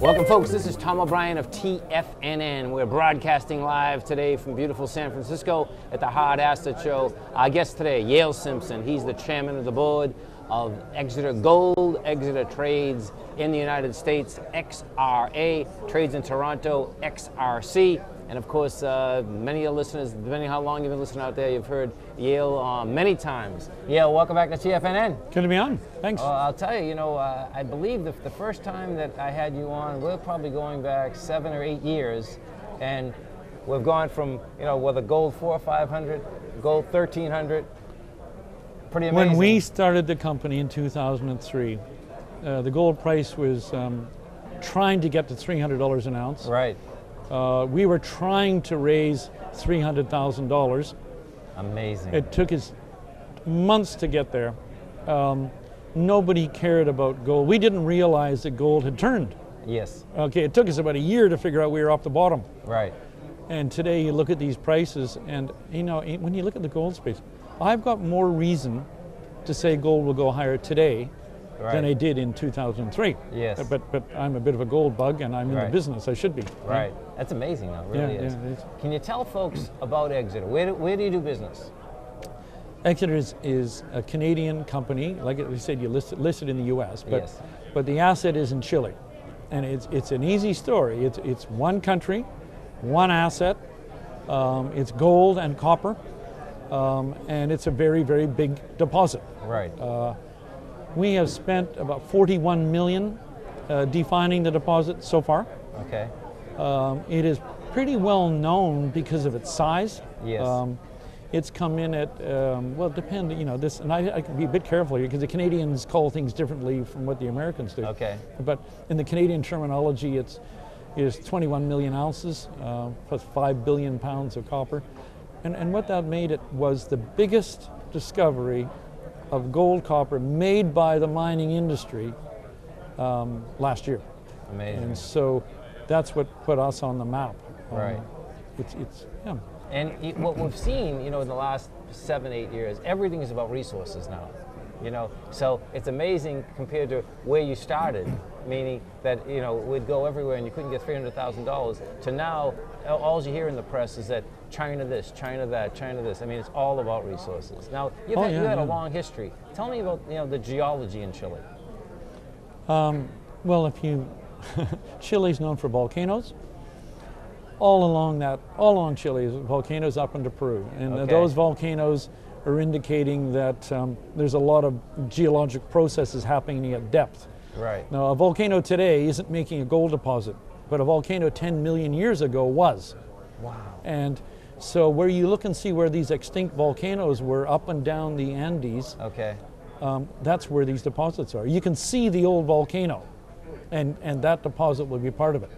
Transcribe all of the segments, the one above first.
Welcome, folks. This is Tom O'Brien of TFNN. We're broadcasting live today from beautiful San Francisco at the Hard Asset Show. Our guest today, Yale Simpson. He's the chairman of the board of Exeter Gold. Exeter trades in the United States, XRA, trades in Toronto, XRC. And of course, many of the listeners, depending on how long you've been listening out there, you've heard Yale many times. Yale, welcome back to TFNN. Good to be on. Thanks. I'll tell you, I believe the first time that I had you on, we're probably going back 7 or 8 years, and we've gone from, whether gold 400 or 500, gold 1,300. Pretty amazing. When we started the company in 2003, the gold price was trying to get to $300 an ounce. Right. We were trying to raise $300,000. Amazing. It took us months to get there. Nobody cared about gold. We didn't realize that gold had turned. Yes. Okay, it took us about a year to figure out we were off the bottom. Right. And today you look at these prices, and when you look at the gold space, I've got more reason to say gold will go higher today than I did in 2003. Yes. But I'm a bit of a gold bug, and I'm in the business. I should be. Right. That's amazing, though. It really is. Yeah, it is. Can you tell folks about Exeter? Where do you do business? Exeter is a Canadian company. Like we said, you listed in the U.S. But the asset is in Chile, and it's an easy story. It's one country, one asset. It's gold and copper, and it's a very, very big deposit. Right. We have spent about $41 million defining the deposit so far. Okay. It is pretty well known because of its size. Yes. It's come in at, this, and I can be a bit careful here because the Canadians call things differently from what the Americans do. Okay. But in the Canadian terminology, it is 21 million ounces plus 5 billion pounds of copper. And what that made it was the biggest discovery of gold copper made by the mining industry last year. Amazing. And so that's what put us on the map. Right. Yeah. And what we've seen, in the last 7, 8 years, everything is about resources now. So it's amazing compared to where you started, meaning that, we'd go everywhere and you couldn't get $300,000, to now, all you hear in the press is that China this, China that, China this. I mean, it's all about resources. Now, you had a long history. Tell me about, the geology in Chile. Well, Chile's known for volcanoes. All along Chile is volcanoes up into Peru. And those volcanoes are indicating that there's a lot of geologic processes happening at depth. Right. Now, a volcano today isn't making a gold deposit, but a volcano 10 million years ago was. Wow. And so where you look and see where these extinct volcanoes were up and down the Andes, that's where these deposits are. You can see the old volcano, and that deposit will be part of it.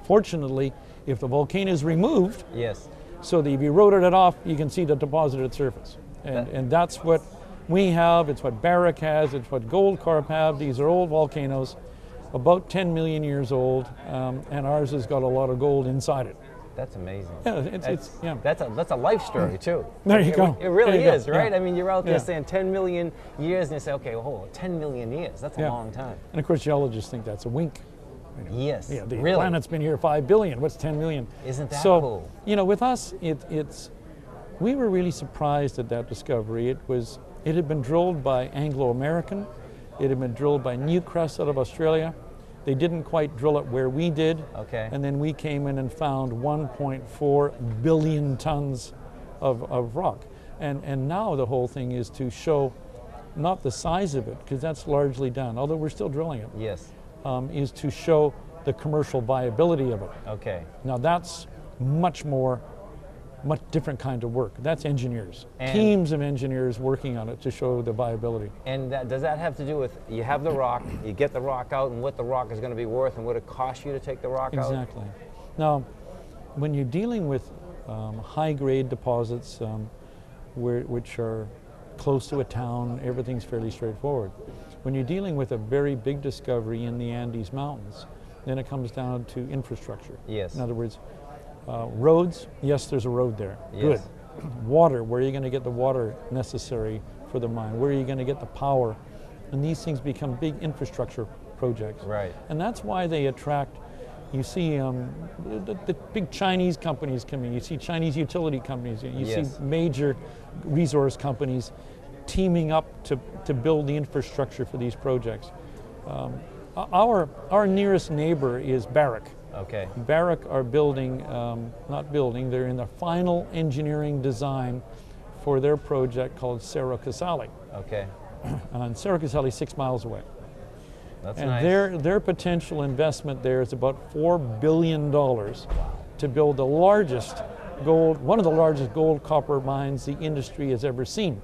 Fortunately, if the volcano is removed, so that you've eroded it off, you can see the deposit at surface. And that's what we have, it's what Barrick has, it's what Goldcorp have. These are old volcanoes, about 10 million years old, and ours has got a lot of gold inside it. That's amazing. Yeah, That's a life story too. There you go. It really is, right? Yeah. I mean, you're out there saying 10 million years, and you say, okay, well, hold on, 10 million years. That's a long time. And of course, geologists think that's a wink. Yes. Yeah, the planet's been here 5 billion. What's 10 million? Isn't that cool? With us, we were really surprised at that discovery. It had been drilled by Anglo-American. It had been drilled by Newcrest out of Australia. They didn't quite drill it where we did. Okay. And then we came in and found 1.4 billion tons of rock. And now the whole thing is to show not the size of it, because that's largely done, although we're still drilling it. Yes. Is to show the commercial viability of it. Okay. Now that's much different kind of work. That's engineers, teams of engineers working on it to show the viability. And does that have to do with, you have the rock, you get the rock out, and what the rock is going to be worth, and what it costs you to take the rock out? Exactly. Now, when you're dealing with high-grade deposits, which are close to a town, everything's fairly straightforward. When you're dealing with a very big discovery in the Andes Mountains, then it comes down to infrastructure. Yes. In other words, roads, yes, there's a road there. Yes. Good. Water, where are you going to get the water necessary for the mine? Where are you going to get the power? And these things become big infrastructure projects. Right. And that's why they attract, you see the big Chinese companies coming, you see Chinese utility companies, you see major resource companies teaming up to build the infrastructure for these projects. Our nearest neighbor is Barrick. Okay. Barrick are building, not building, they're in the final engineering design for their project called Cerro Casale. Okay. And Cerro Casale is 6 miles away. That's and nice. their potential investment there is about $4 billion to build the largest one of the largest gold copper mines the industry has ever seen.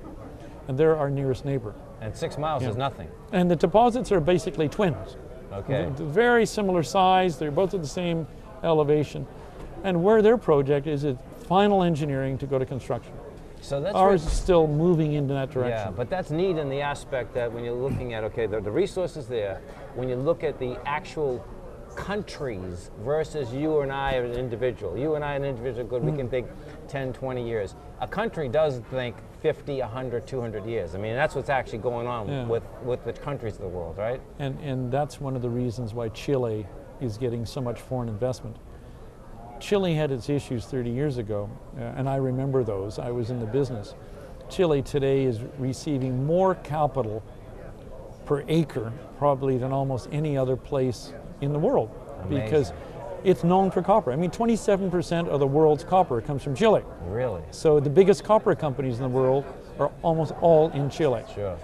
And they're our nearest neighbor. And 6 miles is nothing. And the deposits are basically twins. Okay. Very similar size, they're both at the same elevation. And where their project is final engineering to go to construction. So that's ours is still moving in that direction. Yeah, but that's neat in the aspect that when you're looking at, okay, the resources there, when you look at the actual countries versus you and I as an individual. You and I, an individual, good, we can think 10, 20 years. A country does think 50, 100, 200 years. I mean, that's what's actually going on with the countries of the world, right? And that's one of the reasons why Chile is getting so much foreign investment. Chile had its issues 30 years ago, and I remember those. I was in the business. Chile today is receiving more capital per acre probably than almost any other place in the world. Amazing. Because it's known for copper. I mean, 27% of the world's copper comes from Chile. Really? So the biggest copper companies in the world are almost all in Chile. Sure.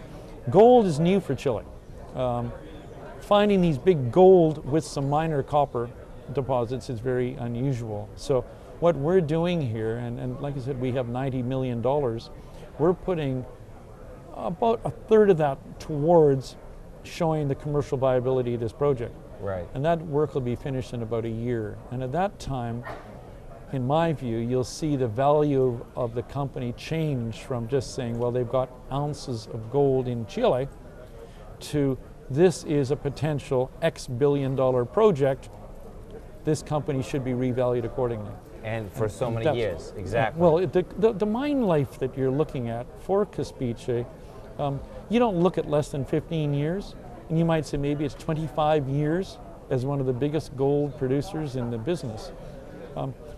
Gold is new for Chile. Finding these big gold with some minor copper deposits is very unusual. So what we're doing here, and like I said, we have $90 million, we're putting about a third of that towards showing the commercial viability of this project. Right. And that work will be finished in about a year. And at that time, in my view, you'll see the value of the company change from just saying, well, they've got ounces of gold in Chile, to this is a potential X billion-dollar project. This company should be revalued accordingly. And for so many years, exactly. Well, the mine life that you're looking at for Caspice, you don't look at less than 15 years, and you might say maybe it's 25 years as one of the biggest gold producers in the business.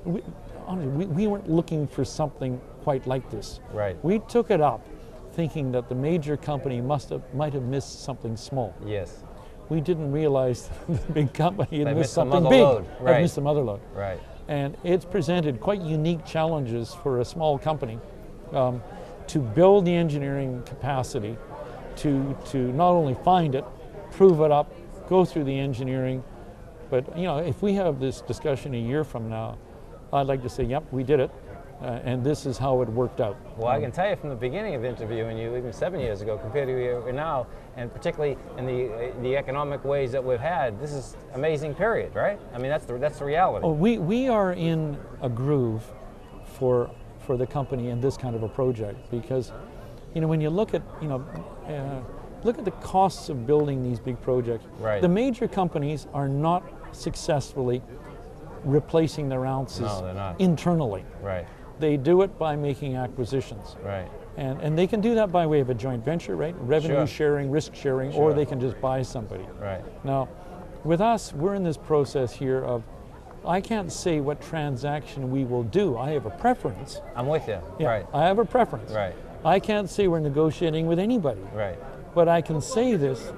We weren't looking for something quite like this. Right. We took it up thinking that the major company might have missed something small. Yes. We didn't realize the big company had missed some something other big. load. Right. Had missed some other load. Right. And it's presented quite unique challenges for a small company to build the engineering capacity to not only find it, prove it up, go through the engineering. But you know, if we have this discussion a year from now, I'd like to say, yep, we did it, and this is how it worked out. Well, I can tell you from the beginning of interviewing you, even 7 years ago, compared to you now, and particularly in the economic ways that we've had, this is amazing period, right? I mean, that's the reality. Oh, we are in a groove for the company in this kind of a project, because you know, when you look at look at the costs of building these big projects. Right. The major companies are not successfully replacing their ounces internally. Right. They do it by making acquisitions. Right. And they can do that by way of a joint venture, right? Revenue sharing, risk sharing, or they can just buy somebody. Right. Now, with us, we're in this process here of, I can't say what transaction we will do. I have a preference. I'm with you. Yeah, Right. I have a preference. Right. I can't say we're negotiating with anybody. Right. But I can say this,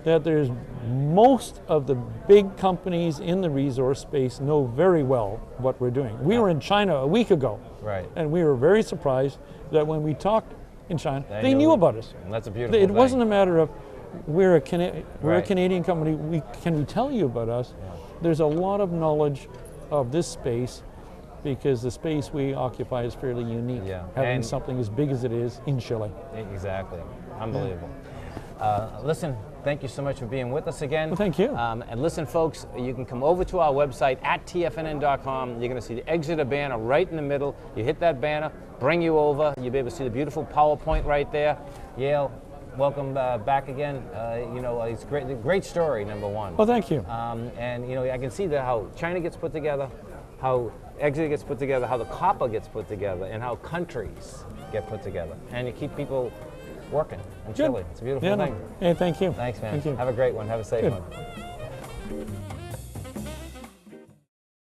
that there's most of the big companies in the resource space know very well what we're doing. We were in China a week ago. Right. And we were very surprised that when we talked in China, they knew about us. And that's a beautiful It thing. wasn't a matter of, we're a Canadian company, can we tell you about us? Yeah. There's a lot of knowledge of this space, because the space we occupy is fairly unique, having something as big as it is in Chile. Exactly. Unbelievable. Listen, thank you so much for being with us again. Well, thank you. And listen, folks, you can come over to our website at TFNN.com. You're going to see the Exeter banner right in the middle. You hit that banner, bring you over. You'll be able to see the beautiful PowerPoint right there. Yale, welcome back again. You know, it's great story, number one. Well, thank you. And, you know, I can see that how China gets put together, how Exeter gets put together, how the copper gets put together, and how countries get put together. And you keep people working in Good. Chile. It's a beautiful Yeah, thing. Hey, thank you. Thanks, man. Thank you. Have a great one. Have a safe Good. one.